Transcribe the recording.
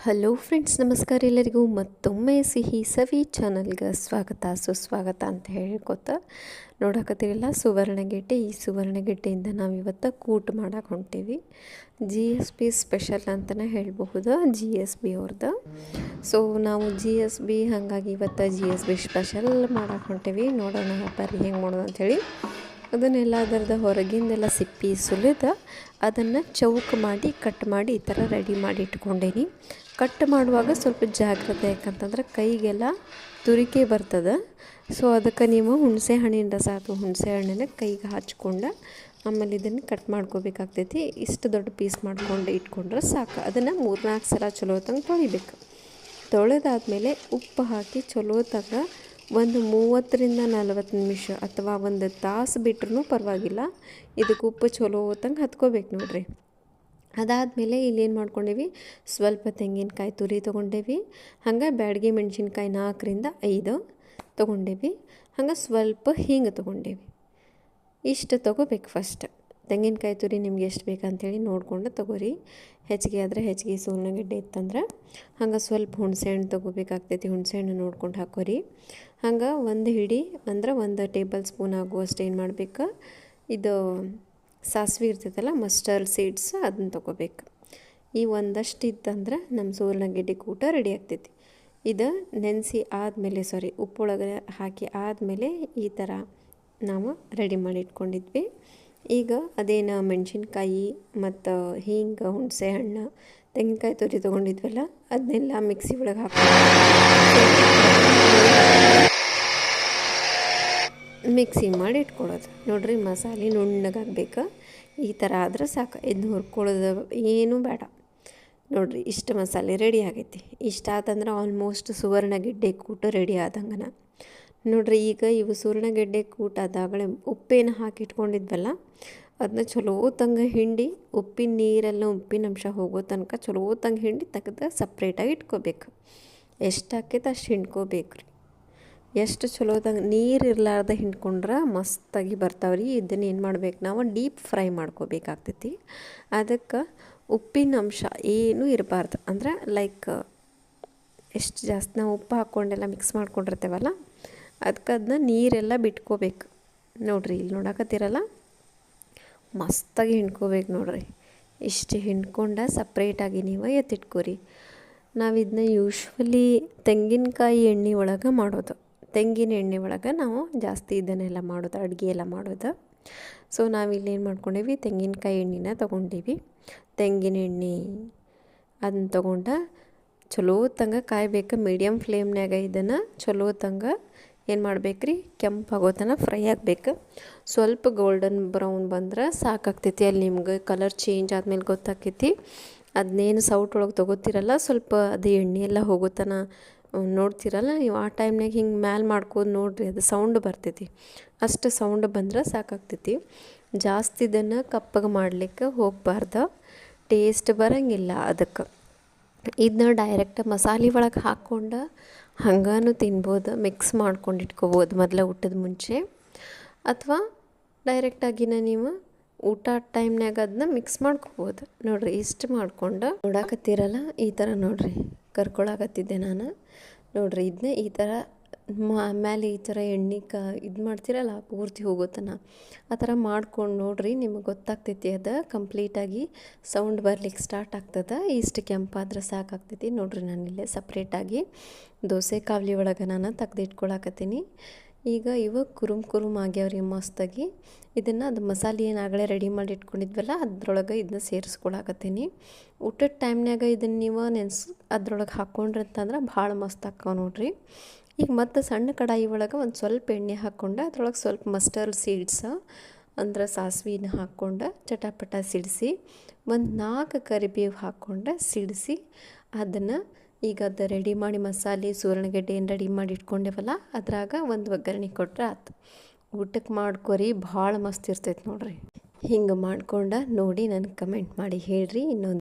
Hello friends, ನಮಸ್ಕಾರ. ಎಲ್ಲರಿಗೂ ಮತ್ತೊಮ್ಮೆ ಸಿಹಿ ಸವಿ ಚಾನಲ್ಗೆ ಸ್ವಾಗತ ಸುಸ್ವಾಗತ ಅಂತ ಹೇಳ್ಕೊತ ನೋಡಕತ್ತೀರಲ್ಲ ಸುವರ್ಣಗೆಡ್ಡೆ. ಈ ಸುವರ್ಣಗೆಡ್ಡೆಯಿಂದ ನಾವು ಇವತ್ತು ಕೂಟ್ ಮಾಡಕ್ಕೆ ಹೊಂಟೀವಿ. GSB ಸ್ಪೆಷಲ್ ಅಂತಲೇ ಹೇಳಬಹುದು, GSB ಅವ್ರದ್ದು. ಸೊ ನಾವು GSB ಹಾಗಾಗಿ ಇವತ್ತು GSB ಸ್ಪೆಷಲ್ ಮಾಡಕ್ಕೆ ಹೊಂಟೀವಿ. ನೋಡೋಣ ಬರ್ರಿ ಹೆಂಗೆ ಮಾಡೋದು ಅಂಥೇಳಿ. ಅದನ್ನೆಲ್ಲ ಅದರದ್ದು ಹೊರಗಿಂದೆಲ್ಲ ಸಿಪ್ಪಿ ಸುಲಿದು ಅದನ್ನು ಚೌಕ್ ಮಾಡಿ ಕಟ್ ಮಾಡಿ ಈ ಥರ ರೆಡಿ ಮಾಡಿ ಇಟ್ಕೊಂಡೇನಿ. ಕಟ್ ಮಾಡುವಾಗ ಸ್ವಲ್ಪ ಜಾಗ್ರತೆ, ಯಾಕಂತಂದ್ರೆ ಕೈಗೆಲ್ಲ ತುರಿಕೆ ಬರ್ತದೆ. ಸೊ ಅದಕ್ಕೆ ನೀವು ಹುಣಸೆ ಹಣ್ಣಿನ ರಸ ಅಥವಾ ಹುಣಸೆ ಹಣ್ಣನ್ನು ಕೈಗೆ ಹಚ್ಕೊಂಡು ಆಮೇಲೆ ಇದನ್ನು ಕಟ್ ಮಾಡ್ಕೋಬೇಕಾಗ್ತೈತಿ. ಇಷ್ಟು ದೊಡ್ಡ ಪೀಸ್ ಮಾಡ್ಕೊಂಡು ಇಟ್ಕೊಂಡ್ರೆ ಸಾಕು. ಅದನ್ನು 3-4 ಸಲ ಚಲೋ ತಂಗ ತೊಳಿಬೇಕು. ತೊಳೆದಾದ್ಮೇಲೆ ಉಪ್ಪು ಹಾಕಿ ಚಲೋ ತಂಗ ಒಂದು 30-40 ನಿಮಿಷ ಅಥವಾ ಒಂದು ತಾಸು ಬಿಟ್ರೂ ಪರವಾಗಿಲ್ಲ. ಇದಕ್ಕೆ ಉಪ್ಪು ಚಲೋ ತಂಗ ಹತ್ಕೋಬೇಕು ನೋಡ್ರಿ. ಅದಾದಮೇಲೆ ಇಲ್ಲೇನು ಮಾಡ್ಕೊಂಡೇವಿ, ಸ್ವಲ್ಪ ತೆಂಗಿನಕಾಯಿ ತುರಿ ತೊಗೊಂಡೇವಿ. ಹಂಗೆ ಬ್ಯಾಡಗಿ ಮೆಣಸಿನ್ಕಾಯಿ 4-5 ತೊಗೊಂಡೇವಿ. ಹಂಗೆ ಸ್ವಲ್ಪ ಹಿಂಗೆ ತೊಗೊಂಡೇವಿ. ಇಷ್ಟು ತೊಗೋಬೇಕು ಫಸ್ಟ್. ತೆಂಗಿನಕಾಯಿ ತುರಿ ನಿಮ್ಗೆ ಎಷ್ಟು ಬೇಕಂತೇಳಿ ನೋಡಿಕೊಂಡು ತೊಗೋರಿ. ಹೆಚ್ಚಿಗೆ ಆದರೆ ಹೆಚ್ಚಿಗೆ ಸುವರ್ಣಗೆಡ್ಡೆ ಇತ್ತಂದ್ರೆ ಹಂಗೆ ಸ್ವಲ್ಪ ಹುಣಸೆ ಹಣ್ಣು ತೊಗೋಬೇಕಾಗ್ತೈತಿ. ಹುಣಸೆ ಹಣ್ಣು ನೋಡ್ಕೊಂಡು ಹಾಕೋರಿ. ಹಂಗೆ ಒಂದು ಹಿಡಿ ಅಂದ್ರೆ 1 ಟೇಬಲ್ ಸ್ಪೂನ್ ಆಗುವಷ್ಟು ಏನು ಮಾಡಬೇಕು, ಇದು ಸಾಸಿವೆ ಇರ್ತೈತಲ್ಲ, ಮಸ್ಟರ್ಡ್ ಸೀಡ್ಸ್, ಅದನ್ನ ತೊಗೋಬೇಕು. ಈ ಒಂದಷ್ಟು ಇತ್ತಂದ್ರೆ ನಮ್ಮ ಸುವರ್ಣಗೆಡ್ಡೆ ಕೂಟ ರೆಡಿ ಆಗ್ತೈತಿ. ಇದು ನೆನೆಸಿ ಆದಮೇಲೆ ಉಪ್ಪೊಳಗೆ ಹಾಕಿ ಆದಮೇಲೆ ಈ ಥರ ನಾವು ರೆಡಿ ಮಾಡಿ ಇಟ್ಕೊಂಡಿದ್ವಿ. ಈಗ ಅದೇನು ಮೆಣಸಿನ್ಕಾಯಿ ಮತ್ತು ಹಿಂಗೆ ಹುಣಸೆ ಹಣ್ಣು ತೆಂಗಿನಕಾಯಿ ತುರಿ ತೊಗೊಂಡಿದ್ವಲ್ಲ ಅದನ್ನೆಲ್ಲ ಮಿಕ್ಸಿ ಒಳಗೆ ಮಿಕ್ಸಿ ಮಾಡಿ ಇಟ್ಕೊಳ್ಳೋದು ನೋಡ್ರಿ. ಮಸಾಲೆ ನುಣ್ಣಗಾಗಬೇಕು. ಈ ಥರ ಆದ್ರೆ ಸಾಕು. ಇದನ್ನ ಹುರ್ಕೊಳ್ಳೋದು ಏನೂ ಬೇಡ ನೋಡ್ರಿ. ಇಷ್ಟು ಮಸಾಲೆ ರೆಡಿ ಆಗೈತಿ. ಇಷ್ಟ ಆತಂದ್ರೆ ಆಲ್ಮೋಸ್ಟ್ ಸುವರ್ಣಗೆಡ್ಡೆ ಕೂಟ ರೆಡಿ ಆದಂಗನ ನೋಡ್ರಿ. ಈಗ ಇವು ಸುವರ್ಣಗೆಡ್ಡೆ ಕೂಟ ಆದಾಗಲೇ ಉಪ್ಪೇನು ಹಾಕಿ ಇಟ್ಕೊಂಡಿದ್ವಲ್ಲ ಅದನ್ನ ಚಲೋ ತಂಗ ಹಿಂಡಿ ಉಪ್ಪಿನ ನೀರೆಲ್ಲ ಉಪ್ಪಿನ ಅಂಶ ಹೋಗೋ ತನಕ ಚಲೋ ತಂಗ ಹಿಂಡಿ ತೆಗೆದು ಸಪ್ರೇಟಾಗಿ ಇಟ್ಕೋಬೇಕು. ಎಷ್ಟು ಹಾಕೈತೆ ಅಷ್ಟು ಹಿಂಡ್ಕೋಬೇಕು ರೀ. ಎಷ್ಟು ಚಲೋದಂಗೆ ನೀರು ಇರಲಾರ್ದೆ ಹಿಂಡ್ಕೊಂಡ್ರೆ ಮಸ್ತಾಗಿ ಬರ್ತಾವ್ರಿ. ಇದನ್ನು ಏನು ಮಾಡ್ಬೇಕು, ನಾವು ಡೀಪ್ ಫ್ರೈ ಮಾಡ್ಕೋಬೇಕಾಗ್ತೈತಿ. ಅದಕ್ಕೆ ಉಪ್ಪಿನ ಅಂಶ ಏನೂ ಇರಬಾರ್ದು. ಅಂದ್ರೆ ಲೈಕ್ ಎಷ್ಟು ಜಾಸ್ತಿ ನಾವು ಉಪ್ಪು ಹಾಕ್ಕೊಂಡೆಲ್ಲ ಮಿಕ್ಸ್ ಮಾಡ್ಕೊಂಡಿರ್ತೇವಲ್ಲ, ಅದಕ್ಕೆ ಅದನ್ನ ನೀರೆಲ್ಲ ಬಿಟ್ಕೋಬೇಕು ನೋಡ್ರಿ. ಇಲ್ಲಿ ನೋಡಕತ್ತೀರಲ್ಲ, ಮಸ್ತಾಗಿ ಹಿಂಡ್ಕೋಬೇಕು ನೋಡ್ರಿ. ಇಷ್ಟು ಹಿಂಡ್ಕೊಂಡು ಸಪ್ರೇಟಾಗಿ ನೀವು ಎತ್ತಿಟ್ಕೋರಿ. ನಾವು ಇದನ್ನ ಯೂಶ್ವಲಿ ತೆಂಗಿನಕಾಯಿ ಎಣ್ಣೆ ಒಳಗೆ ಮಾಡೋದು. ತೆಂಗಿನ ಎಣ್ಣೆ ಒಳಗೆ ನಾವು ಜಾಸ್ತಿ ಇದನ್ನೆಲ್ಲ ಮಾಡೋದು, ಅಡುಗೆ ಎಲ್ಲ ಮಾಡೋದು. ಸೊ ನಾವಿಲ್ಲಿ ಏನು ಮಾಡ್ಕೊಂಡೀವಿ, ತೆಂಗಿನಕಾಯಿ ಎಣ್ಣೆನ ತೊಗೊಂಡೀವಿ. ತೆಂಗಿನ ಎಣ್ಣೆ ಅದನ್ನ ತೊಗೊಂಡು ಚಲೋ ತಂಗ ಕಾಯ್ಬೇಕು. ಮೀಡಿಯಮ್ ಫ್ಲೇಮ್ನಾಗ ಇದನ್ನು ಚಲೋ ತಂಗ ಏನು ಮಾಡ್ಬೇಕ್ರಿ, ಕೆಂಪಾಗೋ ತನಕ ಫ್ರೈ ಆಗಬೇಕು. ಸ್ವಲ್ಪ ಗೋಲ್ಡನ್ ಬ್ರೌನ್ ಬಂದ್ರೆ ಸಾಕಾಗ್ತೈತಿ. ಅಲ್ಲಿ ನಿಮ್ಗೆ ಕಲರ್ ಚೇಂಜ್ ಆದಮೇಲೆ ಗೊತ್ತಾಕೈತಿ. ಅದನ್ನೇನು ಸೌಟ್ ಒಳಗೆ ತೊಗೋತಿರಲ್ಲ, ಸ್ವಲ್ಪ ಅದು ಎಣ್ಣೆ ಎಲ್ಲ ಹೋಗೋತನ ನೋಡ್ತಿರಲ್ಲ ನೀವು, ಆ ಟೈಮ್ನಾಗ ಹಿಂಗೆ ಮ್ಯಾಲೆ ಮಾಡ್ಕೋದು ನೋಡ್ರಿ. ಅದು ಸೌಂಡ್ ಬರ್ತೈತಿ. ಅಷ್ಟು ಸೌಂಡ್ ಬಂದ್ರೆ ಸಾಕಾಗ್ತೈತಿ. ಜಾಸ್ತಿ ಇದನ್ನು ಕಪ್ಪಗೆ ಮಾಡಲಿಕ್ಕೆ ಹೋಗಬಾರ್ದು, ಟೇಸ್ಟ್ ಬರೋಂಗಿಲ್ಲ. ಅದಕ್ಕೆ ಇದನ್ನ ಡೈರೆಕ್ಟ್ ಮಸಾಲೆ ಒಳಗೆ ಹಾಕ್ಕೊಂಡು ಹಂಗಾನು ತಿನ್ಬೋದು. ಮಿಕ್ಸ್ ಮಾಡ್ಕೊಂಡು ಇಟ್ಕೋಬೋದು ಮೊದಲ ಊಟದ ಮುಂಚೆ, ಅಥವಾ ಡೈರೆಕ್ಟಾಗಿನ ನೀವು ಊಟ ಟೈಮ್ನಾಗ ಅದನ್ನ ಮಿಕ್ಸ್ ಮಾಡ್ಕೋಬೋದು ನೋಡ್ರಿ. ಇಷ್ಟು ಮಾಡ್ಕೊಂಡು ನೋಡಾಕತ್ತೀರಲ್ಲ, ಈ ಥರ ನೋಡ್ರಿ ಕರ್ಕೊಳಕತ್ತಿದ್ದೆ ನಾನು ನೋಡ್ರಿ. ಇದನ್ನೇ ಈ ಥರ ಮೇಲೆ ಈ ಥರ ಎಣ್ಣೆ ಇದು ಮಾಡ್ತೀರಲ್ಲ ಪೂರ್ತಿ ಹೋಗೋತನ, ಆ ಥರ ಮಾಡ್ಕೊಂಡು ನೋಡ್ರಿ. ನಿಮಗೆ ಗೊತ್ತಾಗ್ತೈತಿ. ಅದು ಕಂಪ್ಲೀಟಾಗಿ ಸೌಂಡ್ ಬರ್ಲಿಕ್ಕೆ ಸ್ಟಾರ್ಟ್ ಆಗ್ತದೆ. ಇಷ್ಟು ಕೆಂಪಾದ್ರೆ ಸಾಕಾಗ್ತೈತಿ ನೋಡ್ರಿ. ನಾನಿಲ್ಲೇ ಸಪ್ರೇಟಾಗಿ ದೋಸೆ ಕಾವಲಿ ಒಳಗೆ ನಾನು ತೆಗ್ದಿಟ್ಕೊಳಕತ್ತೀನಿ. ಈಗ ಇವು ಕುರುಮ್ ಆಗ್ಯಾವ್ರಿ ಮಸ್ತಾಗಿ. ಇದನ್ನು ಅದು ಮಸಾಲೆ ಏನಾಗಲೇ ರೆಡಿ ಮಾಡಿ ಇಟ್ಕೊಂಡಿದ್ವಲ್ಲ ಅದ್ರೊಳಗೆ ಇದನ್ನ ಸೇರಿಸ್ಕೊಳಕತ್ತೀನಿ. ಊಟದ ಟೈಮ್ನಾಗ ಇದನ್ನು ನೀವು ಅದ್ರೊಳಗೆ ಹಾಕ್ಕೊಂಡ್ರಿ ಅಂತಂದ್ರೆ ಭಾಳ ಮಸ್ತ್ ಹಾಕ್ಕಾವ ನೋಡ್ರಿ. ಈಗ ಮತ್ತು ಸಣ್ಣ ಕಡಾಯಿ ಒಳಗೆ ಒಂದು ಸ್ವಲ್ಪ ಎಣ್ಣೆ ಹಾಕ್ಕೊಂಡು ಅದ್ರೊಳಗೆ ಸ್ವಲ್ಪ ಮಸ್ಟರ್ಡ್ ಸೀಡ್ಸ್ ಅಂದ್ರೆ ಸಾಸಿವೆನ ಹಾಕ್ಕೊಂಡು ಚಟಾಪಟ ಸಿಡಿಸಿ, ಒಂದು 4 ಕರಿಬೇವು ಹಾಕ್ಕೊಂಡು ಸಿಡಿಸಿ ಅದನ್ನು ಈಗ ಅದು ರೆಡಿ ಮಾಡಿ ಮಸಾಲೆ ಸುವರ್ಣಗೆಡ್ಡೆ ಏನು ರೆಡಿ ಮಾಡಿ ಇಟ್ಕೊಂಡೇವಲ್ಲ ಅದ್ರಾಗ ಒಂದು ಒಗ್ಗರಣೆ ಕೊಟ್ಟರೆ ಆಯ್ತು. ಊಟಕ್ಕೆ ಮಾಡ್ಕೊರಿ, ಭಾಳ ಮಸ್ತ್ ಇರ್ತೈತೆ ನೋಡ್ರಿ. ಹಿಂಗೆ ಮಾಡ್ಕೊಂಡು ನೋಡಿ ನನಗೆ ಕಮೆಂಟ್ ಮಾಡಿ ಹೇಳ್ರಿ. ಇನ್ನೊಂದು